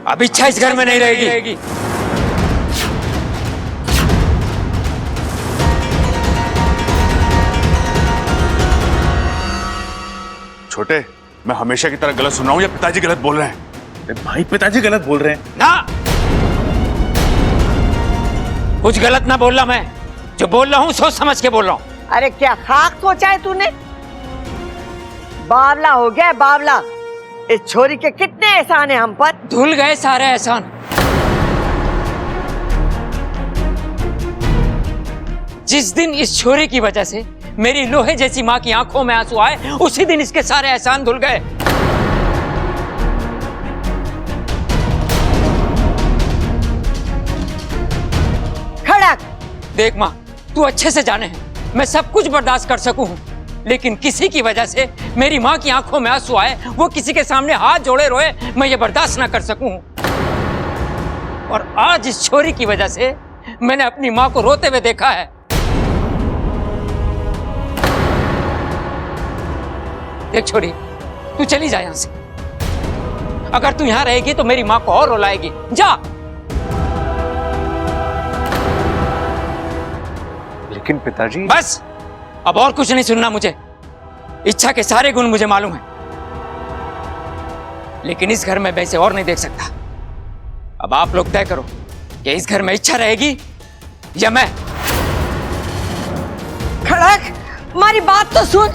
अब इच्छा इस घर में नहीं रहेगी। छोटे, मैं हमेशा की तरह गलत सुन रहा हूँ या पिताजी गलत बोल रहे हैं? अरे भाई, पिताजी गलत बोल रहे हैं ना, कुछ गलत ना बोल रहा, मैं जो बोल रहा हूँ सोच समझ के बोल रहा हूँ। अरे क्या खाक सोचा है तूने? बावला हो गया है, बावला। इस छोरी के कितने एहसान है हम पर। धुल गए सारे एहसान। जिस दिन इस छोरी की वजह से मेरी लोहे जैसी माँ की आंखों में आंसू आए, उसी दिन इसके सारे एहसान धुल गए। खड़क! देख माँ, तू अच्छे से जाने हैं मैं सब कुछ बर्दाश्त कर सकूं, लेकिन किसी की वजह से मेरी माँ की आंखों में आंसू आए, वो किसी के सामने हाथ जोड़े रोए, मैं ये बर्दाश्त ना कर सकूं। और आज इस छोरी की वजह से मैंने अपनी माँ को रोते हुए देखा है। देख छोरी, तू चली जा यहां से। अगर तू यहां रहेगी तो मेरी माँ को और रुलाएगी। जा। लेकिन पिताजी। बस, अब और कुछ नहीं सुनना मुझे। इच्छा के सारे गुण मुझे मालूम है, लेकिन इस घर में मैं इसे और नहीं देख सकता। अब आप लोग तय करो कि इस घर में इच्छा रहेगी या मैं। खड़क, हमारी बात तो सुन।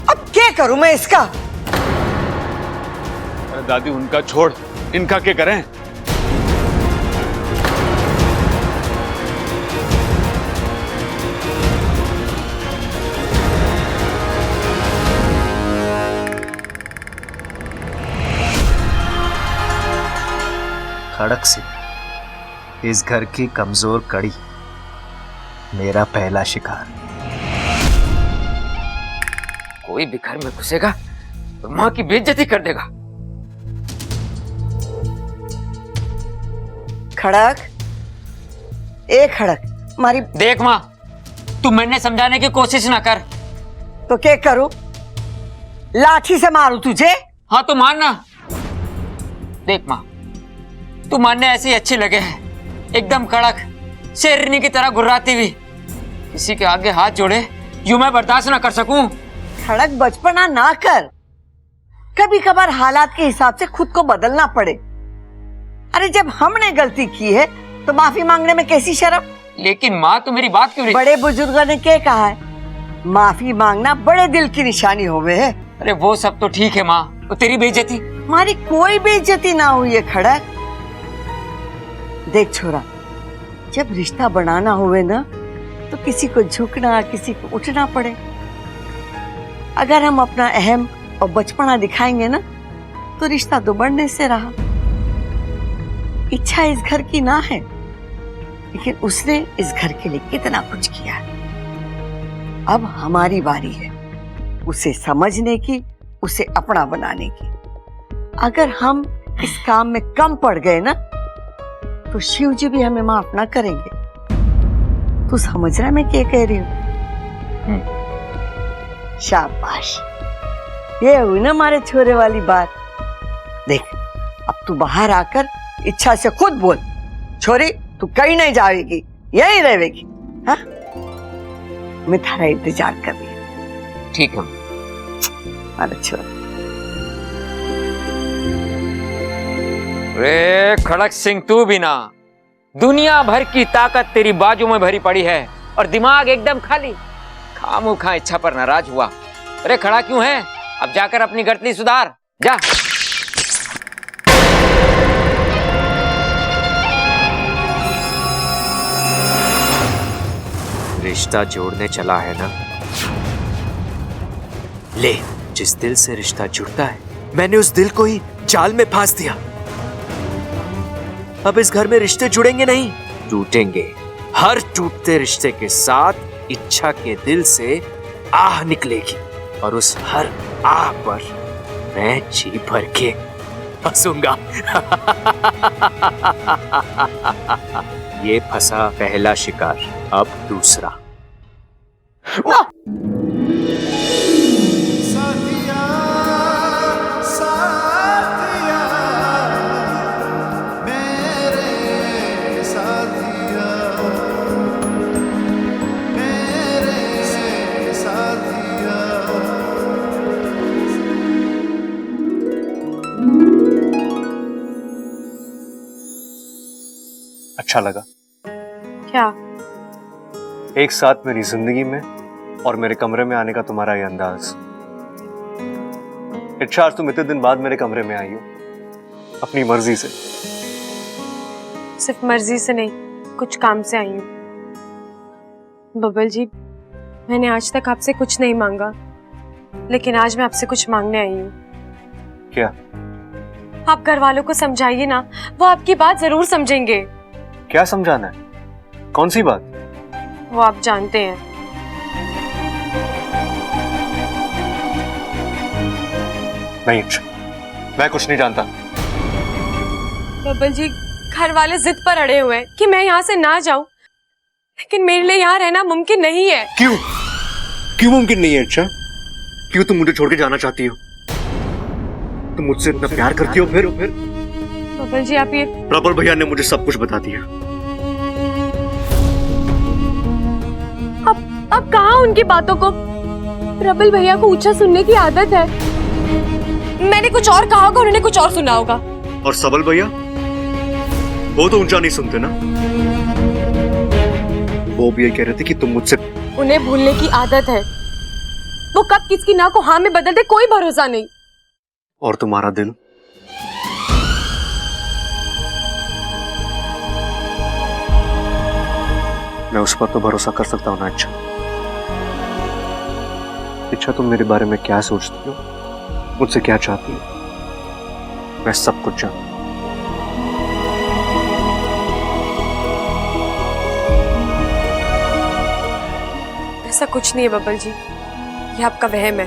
अब क्या करूं मैं इसका? अरे दादी, उनका छोड़, इनका क्या करें? खड़क सिंह, इस घर की कमजोर कड़ी, मेरा पहला शिकार। कोई भी घर में घुसेगा तो माँ की बेइज्जती कर देगा। खड़क, ए खड़क, हमारी। देख माँ, तू मैंने समझाने की कोशिश ना कर। तो क्या करूं? लाठी से मारूं तुझे? हाँ तो मानना। देख माँ, तू मानने ऐसे ही अच्छी लगे है, एकदम कड़क शेरनी की तरह गुर्राती हुई। किसी के आगे हाथ जोड़े यूं मैं बर्दाश्त ना कर सकूं। खड़क, बचपना ना कर। कभी कभार हालात के हिसाब से खुद को बदलना पड़े। अरे जब हमने गलती की है तो माफी मांगने में कैसी शर्म? लेकिन माँ, तू मेरी बात क्यों नहीं? बड़े बुजुर्गों ने क्या कहा है? माफी मांगना बड़े दिल की निशानी होवे है। अरे वो सब तो ठीक है माँ, वो तेरी बेइज्जती। हमारी कोई बेइज्जती ना हुई है खड़क। देख छोरा, जब रिश्ता बनाना होवे ना तो किसी को झुकना, किसी को उठना पड़े। अगर हम अपना अहम और बचपना दिखाएंगे ना तो रिश्ता तो बढ़ने से रहा। इच्छा इस घर की ना है, लेकिन उसने इस घर के लिए कितना कुछ किया है। अब हमारी बारी है उसे समझने की, उसे अपना बनाने की। अगर हम इस काम में कम पड़ गए ना तो शिव जी भी हमें माफ ना करेंगे। तू समझ रहा है मैं क्या कह रही हूँ? शाबाश, ये हुई ना हमारे छोरे वाली बात। देख, अब तू बाहर आकर इच्छा से खुद बोल, छोरी तू कहीं नहीं जाएगी, यहीं रहेगी। हाँ, मैं थारा इंतजार कर रही हूँ। ठीक है। अरे छोरा। रे खड़क सिंह, तू भी ना, दुनिया भर की ताकत तेरी बाजू में भरी पड़ी है और दिमाग एकदम खाली। खामोखा इच्छा पर नाराज हुआ। अरे खड़ा क्यों है? अब जाकर अपनी गलती सुधार, जा। रिश्ता जोड़ने चला है ना, ले, जिस दिल से रिश्ता जुड़ता है मैंने उस दिल को ही जाल में फांस दिया। अब इस घर में रिश्ते जुड़ेंगे नहीं, टूटेंगे। हर टूटते रिश्ते के साथ इच्छा के दिल से आह निकलेगी और उस हर आह पर मैं जी भर के हंसूंगा। ये फंसा पहला शिकार, अब दूसरा। अच्छा लगा। क्या? एक साथ मेरी जिंदगी में और मेरे कमरे में आने का तुम्हारा ये अंदाज। इच्छा, आज तुम इतने दिन बाद मेरे कमरे में आई हो अपनी मर्जी से। सिर्फ मर्जी से नहीं, कुछ काम से आई हूँ। बबल जी, मैंने आज तक आपसे कुछ नहीं मांगा, लेकिन आज मैं आपसे कुछ मांगने आई हूँ। क्या? आप घर वालों को समझाइए ना, वो आपकी बात जरूर समझेंगे। क्या समझाना है? कौन सी बात? वो आप जानते हैं। नहीं, मैं कुछ नहीं जानता। बबल जी, घर वाले जिद पर अड़े हुए हैं कि मैं यहाँ से ना जाऊं, लेकिन मेरे लिए यहाँ रहना मुमकिन नहीं है। क्यों? क्यों मुमकिन नहीं है? अच्छा, क्यों तुम मुझे छोड़ के जाना चाहती हो? तुम मुझसे इतना प्यार करती हो फिर? बबल जी, आप ये प्रबल भैया ने मुझे सब कुछ बता दिया। अब कहाँ उनकी बातों को? प्रबल भैया को ऊंचा सुनने की आदत है। मैंने कुछ और कहा होगा, उन्होंने कुछ और सुना होगा। और सबल भैया, वो तो ऊंचा नहीं सुनते ना। वो भी ये कह रहे थे कि तुम मुझसे। उन्हें भूलने की आदत है। वो कब किसकी ना को हाँ में बदल दे, कोई भरोसा नहीं। और तुम्हारा दिल? मैं उस पर तो भरोसा कर सकता हूं ना। अच्छा, तुम मेरे बारे में क्या सोचती हो, मुझसे क्या चाहती हो? मैं सब कुछ जानता हूं। ऐसा कुछ नहीं है बबल जी, ये आपका वहम है।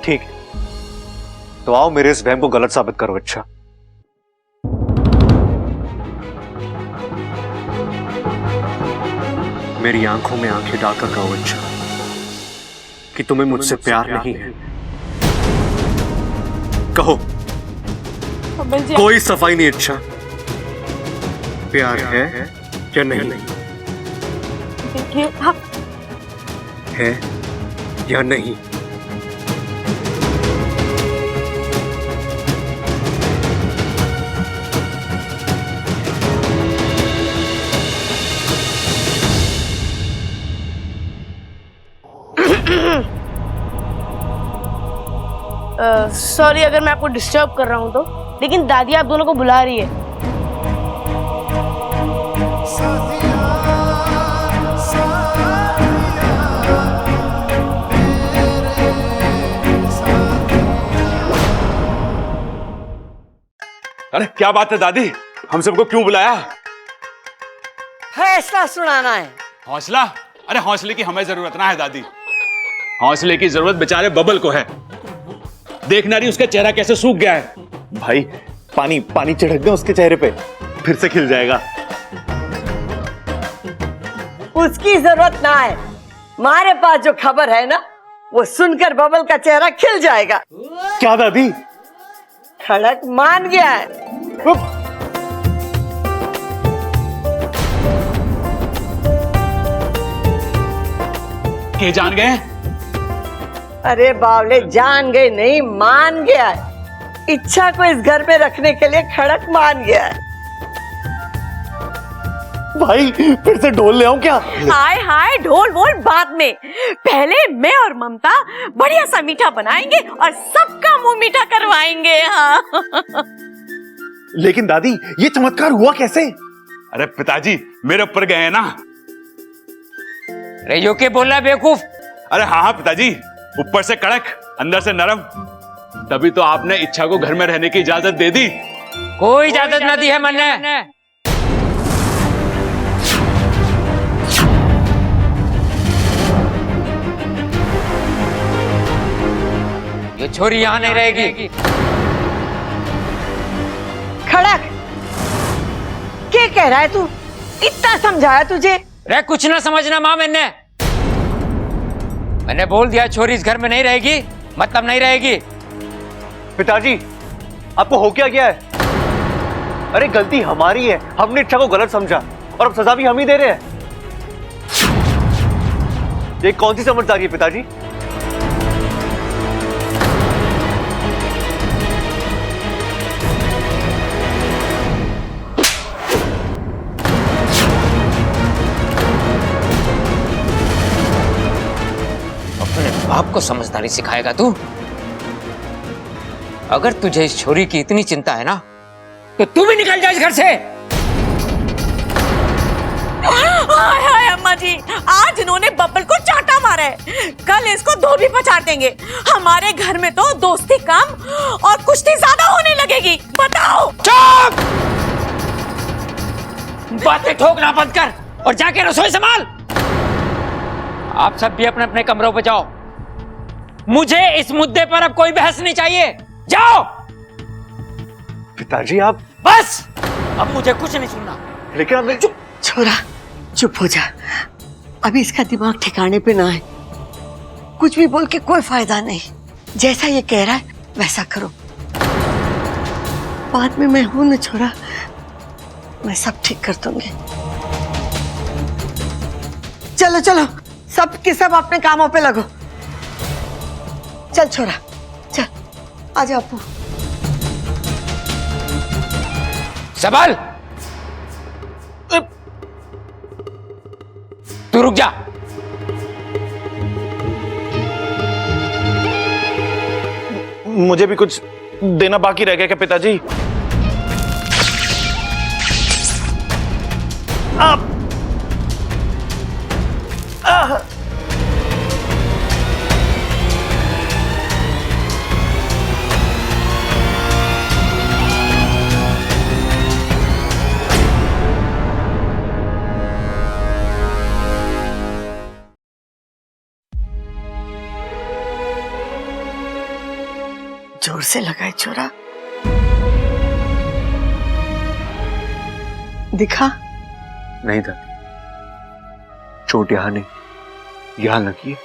ठीक है, तो आओ मेरे इस वहम को गलत साबित करो। अच्छा, मेरी आंखों में आंखें डालकर कहो अच्छा कि तुम्हें मुझसे प्यार नहीं है। कहो, बबल जी, कोई सफाई नहीं। अच्छा, प्यार है या नहीं? देखिए, आप है या नहीं? सॉरी अगर मैं आपको डिस्टर्ब कर रहा हूँ तो, लेकिन दादी आप दोनों को बुला रही है। अरे क्या बात है दादी, हम सबको क्यों बुलाया? फैसला सुनाना है। हौसला? अरे हौसले की हमें जरूरत ना है दादी। हौसले की जरूरत बेचारे बबल को है। देखना रही उसका चेहरा कैसे सूख गया है। भाई, पानी पानी छिड़क दो उसके चेहरे पे, फिर से खिल जाएगा। उसकी जरूरत ना है, हमारे पास जो खबर है ना, वो सुनकर बबल का चेहरा खिल जाएगा। क्या दादी? खड़क मान गया है। के जान गए? अरे बावले, जान गए नहीं, मान गया है। इच्छा को इस घर में रखने के लिए खड़क मान गया है। भाई, फिर से ढोल ले आऊं क्या? हाय हाय, ढोल वोल बाद में, पहले मैं और ममता बढ़िया सा मीठा बनाएंगे और सबका मुंह मीठा करवाएंगे। हाँ। लेकिन दादी, ये चमत्कार हुआ कैसे? अरे पिताजी मेरे ऊपर गए हैं ना। अरे यो के बोल रहा है बेवकूफ? अरे हाँ हाँ पिताजी, ऊपर से कड़क अंदर से नरम, तभी तो आपने इच्छा को घर में रहने की इजाजत दे दी। कोई इजाजत ना दी है मैंने। ये छोरी यहां नहीं रहेगी। खड़क, क्या कह रहा है तू? इतना समझाया तुझे। रे कुछ ना समझना मां, मैंने बोल दिया छोरी इस घर में नहीं रहेगी, मतलब नहीं रहेगी। पिताजी, आपको हो क्या गया है? अरे गलती हमारी है, हमने इच्छा को गलत समझा और अब सजा भी हम ही दे रहे हैं। ये कौन सी समझदारी है पिताजी? बाप को समझदारी सिखाएगा तू? अगर तुझे इस छोरी की इतनी चिंता है ना, तो तू भी निकल जा इस घर से। हाय हाय अम्मा जी, आज इन्होंने बब्बल को चाटा मारा है, कल इसको धोबी पछाड़ देंगे। हमारे घर में तो दोस्ती कम और कुश्ती ज्यादा होने लगेगी। बताओ। चुप! बातें ठोकना बंद कर और जाके रसोई संभाल। आप सब भी अपने अपने कमरों पे जाओ। मुझे इस मुद्दे पर अब कोई बहस नहीं चाहिए। जाओ। पिताजी आप। बस, अब मुझे कुछ नहीं सुनना। लेकिन अब चुप छोरा, चुप हो जा। अभी इसका दिमाग ठिकाने पे ना है। कुछ भी बोल के कोई फायदा नहीं। जैसा ये कह रहा है वैसा करो। बाद में मैं हूं ना छोरा, मैं सब ठीक कर दूंगी। चलो चलो, सब के सब अपने कामों पे लगो। चल छोरा, चल आजा अपू। सबल, तू रुक जा। मुझे भी कुछ देना बाकी रह गया क्या पिताजी? आप जोर से लगाए छोरा। दिखा? नहीं था, चोट यहां नहीं, यहां लगी है।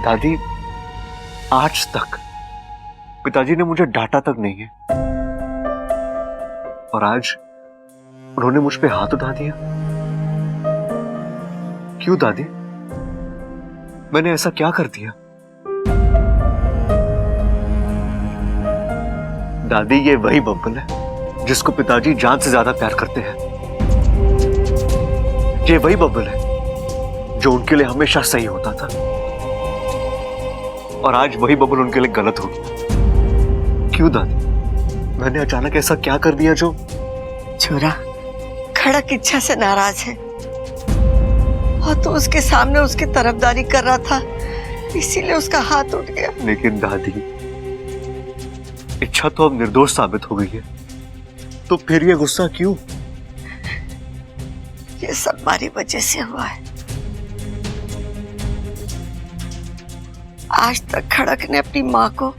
दादी, आज तक पिताजी ने मुझे डांटा तक नहीं है, और आज उन्होंने मुझ पे हाथ उठा दिया। क्यों दादी? मैंने ऐसा क्या कर दिया? दादी, ये वही बब्बल है जिसको पिताजी जान से ज्यादा प्यार करते हैं। ये वही बब्बल है जो उनके लिए हमेशा सही होता था, और आज वही बब्बल उनके लिए गलत हो गया। क्यों दादी? मैंने अचानक ऐसा क्या कर दिया जो? छोरा खड़क इच्छा से नाराज है, और तो उसके सामने उसकी तरफदारी कर रहा था, इसीलिए उसका हाथ उठ गया। लेकिन दादी, इच्छा तो अब निर्दोष साबित हो गई है, तो फिर ये गुस्सा क्यों? ये सब हमारी वजह से हुआ है। आज तक खड़क ने अपनी माँ को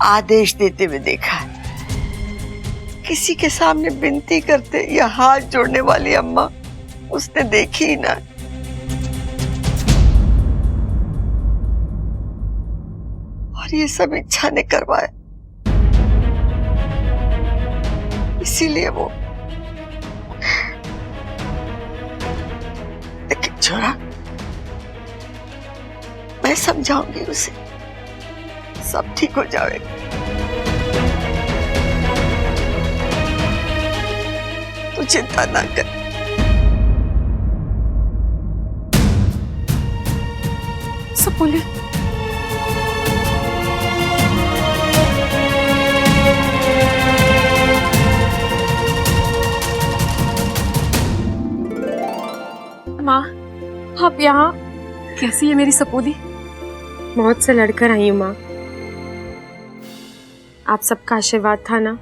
आदेश देते हुए देखा है। किसी के सामने विनती करते या हाथ जोड़ने वाली अम्मा उसने देखी ही ना। और ये सब इच्छा ने करवाया, इसीलिए वो। लेकिन छोरा, मैं समझाऊंगी उसे, सब ठीक हो जाएगा। तू चिंता ना कर। सब बोले माँ, आप यहाँ? कैसी है मेरी सपोली? मौत से लड़कर आई हूँ माँ। आप सबका आशीर्वाद था ना,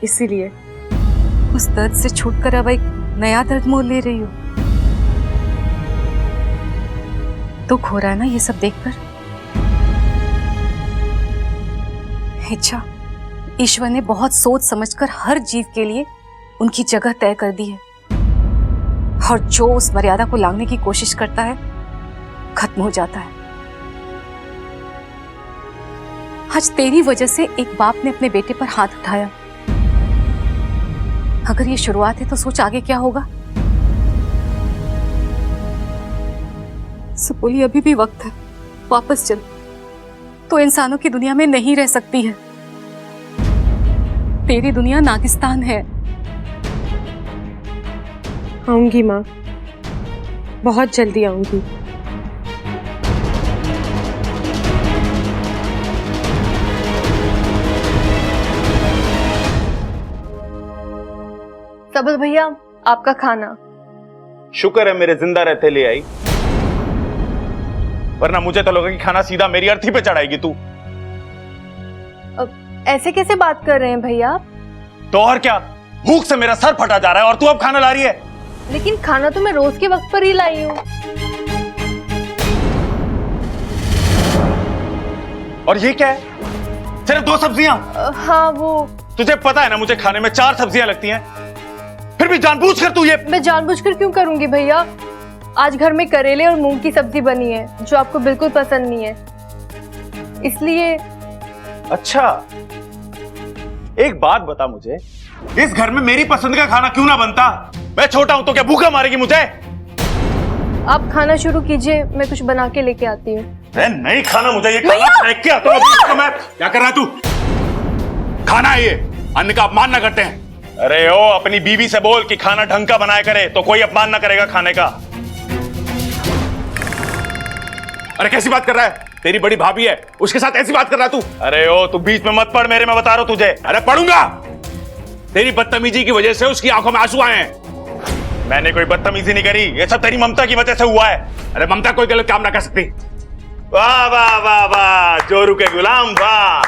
इसीलिए। उस दर्द से छूटकर अब एक नया दर्द मोल ले रही हो। दुख हो रहा है ना ये सब देखकर? इच्छा, ईश्वर ने बहुत सोच समझकर हर जीव के लिए उनकी जगह तय कर दी है, और जो उस मर्यादा को लांघने की कोशिश करता है खत्म हो जाता है। आज तेरी वजह से एक बाप ने अपने बेटे पर हाथ उठाया। अगर ये शुरुआत है तो सोच आगे क्या होगा। सुपोली, अभी भी वक्त है, वापस चल। तो इंसानों की दुनिया में नहीं रह सकती है। तेरी दुनिया नागिस्तान है। आऊंगी माँ, बहुत जल्दी आऊंगी। सबल भैया, आपका खाना। शुक्र है मेरे जिंदा रहते ले आई, वरना मुझे तो लगा कि खाना सीधा मेरी अर्थी पे चढ़ाएगी तू। ऐसे कैसे बात कर रहे हैं भैया आप? तो और क्या, भूख से मेरा सर फटा जा रहा है और तू अब खाना ला रही है। लेकिन खाना तो मैं रोज के वक्त पर ही लाई हूँ। और ये क्या है, सिर्फ 2 सब्जियां? हाँ वो तुझे पता है ना मुझे खाने में 4 सब्जियां लगती हैं, फिर भी जानबूझकर तू ये। मैं जानबूझकर क्यों करूंगी भैया? आज घर में करेले और मूंग की सब्जी बनी है जो आपको बिल्कुल पसंद नहीं है, इसलिए। अच्छा, एक बात बता मुझे, इस घर में मेरी पसंद का खाना क्यों ना बनता? मैं छोटा हूं तो क्या भूखा मारेगी मुझे? आप खाना शुरू कीजिए, मैं कुछ बना के लेके आती हूँ। नहीं खाना मुझे, ये खाना फेंक के आता हूं मैं। क्या कर रहा है तू? खाना है ये, अन्न का अपमान ना करते हैं। अरे ओ, अपनी बीवी से बोल कि खाना ढंग का बनाया करे तो कोई अपमान ना करेगा खाने का। अरे कैसी बात कर रहा है? तेरी बड़ी भाभी है, उसके साथ ऐसी बात कर रहा है तू? अरे ओ, तू बीच में मत पड़ मेरे, मैं बता रहा हूं तुझे। अरे पढ़ूंगा, तेरी बदतमीजी की वजह से उसकी आंखों में आंसू आए हैं। मैंने कोई बदतमीजी नहीं करी, ये सब तेरी ममता की वजह से हुआ है। अरे ममता कोई गलत काम ना कर सकती। वाह वाह वाह वाह, जोरू के गुलाम वाह।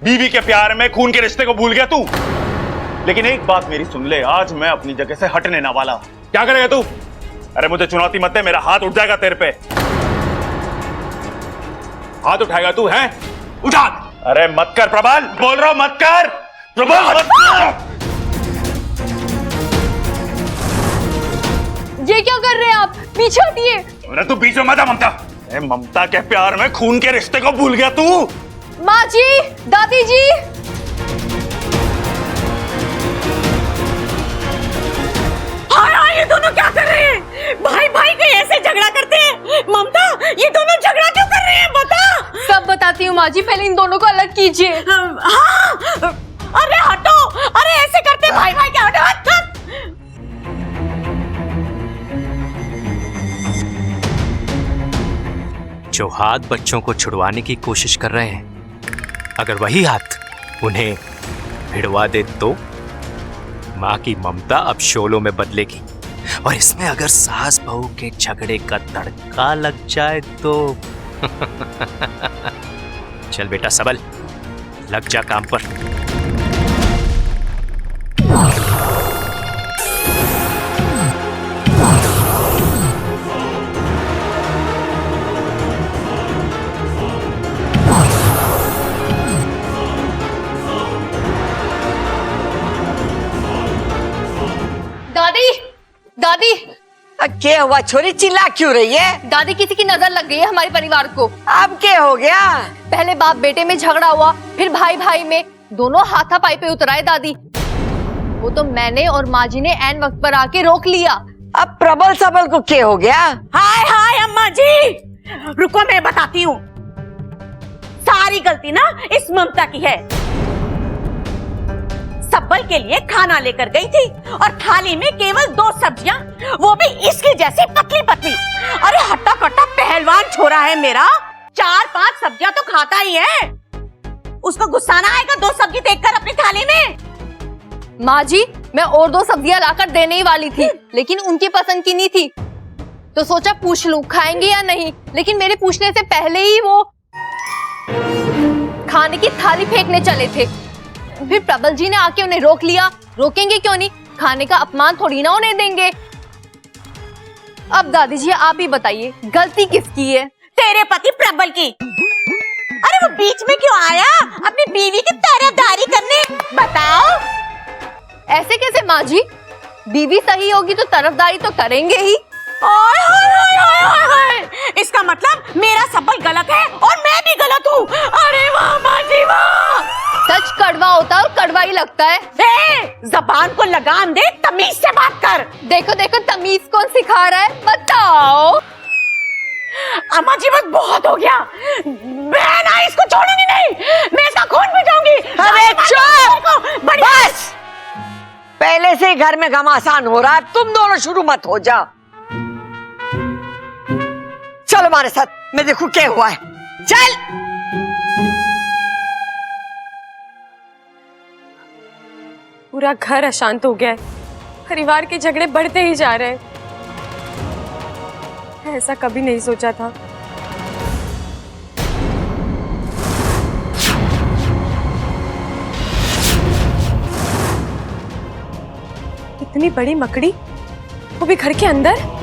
बीवी के प्यार में खून के रिश्ते को भूल गया तू। लेकिन एक बात मेरी सुन ले, आज मैं अपनी जगह से हटने ना वाला। क्या करेगा तू? अरे मुझे चुनौती मत दे, मेरा हाथ उठ जाएगा तेरे पे। हाथ उठाएगा तू? है उठा। अरे मत कर प्रबल, बोल रहा हूं मत कर प्रबल, मत कर। ये क्या कर रहे हैं आप? पीछे हटिए। अरे तू बीच में मत आ ममता। ममता के प्यार में खून के रिश्ते को भूल गया तू। माँ जी, दादी जी। हाय हाय, ये दोनों क्या कर रहे हैं? भाई भाई के ऐसे झगड़ा करते हैं? ममता, ये दोनों झगड़ा क्यों कर रहे हैं? बता। सब बताती हूँ माँ जी, पहले इन दोनों को अलग कीजिए। हाँ, अरे हटो, अरे ऐसे करते भाई भाई क्या? हटो हट। जो हाथ बच्चों को छुड़वाने की कोशिश कर रहे हैं, अगर वही हाथ उन्हें भिड़वा दे तो मां की ममता अब शोलों में बदलेगी। और इसमें अगर सास बहू के झगड़े का तड़का लग जाए तो चल बेटा सबल, लग जा काम पर। दादी, दादी। क्या हुआ छोरी, चिल्ला क्यों रही है? दादी, किसी की नजर लग गई है हमारे परिवार को। अब क्या हो गया? पहले बाप बेटे में झगड़ा हुआ, फिर भाई भाई में, दोनों हाथापाई पे उतराए दादी। वो तो मैंने और माँ जी ने ऐन वक्त पर आके रोक लिया। अब प्रबल सबल को क्या हो गया? हाय हाय अम्मा जी, रुको मैं बताती हूँ। सारी गलती ना इस ममता की है। सबल के लिए खाना लेकर गई थी और थाली में केवल 2 सब्जियां, वो भी इसकी जैसी पतली पतली। अरे हट्टा कट्टा पहलवान छोरा है मेरा, 4-5 सब्जियां तो खाता ही है। उसको गुस्सा ना आएगा 2 सब्जी देखकर अपनी थाली में? माँ जी, मैं और 2 सब्जियां लाकर देने ही वाली थी, लेकिन उनकी पसंद की नहीं थी, तो सोचा पूछ लूं खाएंगे या नहीं। लेकिन मेरे पूछने से पहले ही वो खाने की थाली फेंकने चले थे। फिर प्रबल जी ने आके उन्हें रोक लिया। रोकेंगे क्यों नहीं, खाने का अपमान थोड़ी ना उन्हें देंगे। अब दादी जी आप ही बताइए, गलती किसकी है? तेरे पति प्रबल की। अरे वो बीच में क्यों आया अपनी बीवी की तरफदारी करने? बताओ। ऐसे कैसे माँ जी, बीवी सही होगी तो तरफदारी तो करेंगे ही। ओए होए होए होए होए, इसका मतलब मेरा सबल गलत है और मैं भी गलत हूँ। अरे वाह माँ जी वाह। सच कड़वा होता है और कड़वा ही लगता है। जबान को लगाम दे, तमीज से बात कर। देखो देखो, तमीज कौन सिखा रहा है बताओ। अम्मा जी बस बहुत हो गया, मैं ना इसको छोड़ूंगी नहीं, मैं इसका खून पीऊंगी। अरे चुप, बस। पहले से ही घर में घमासान हो रहा है, तुम दोनों शुरू मत हो जाओ। चलो हमारे साथ, मैं देखूं क्या हुआ है। चल। पूरा घर अशांत हो गया है, परिवार के झगड़े बढ़ते ही जा रहे हैं। ऐसा कभी नहीं सोचा था। इतनी बड़ी मकड़ी, वो भी घर के अंदर।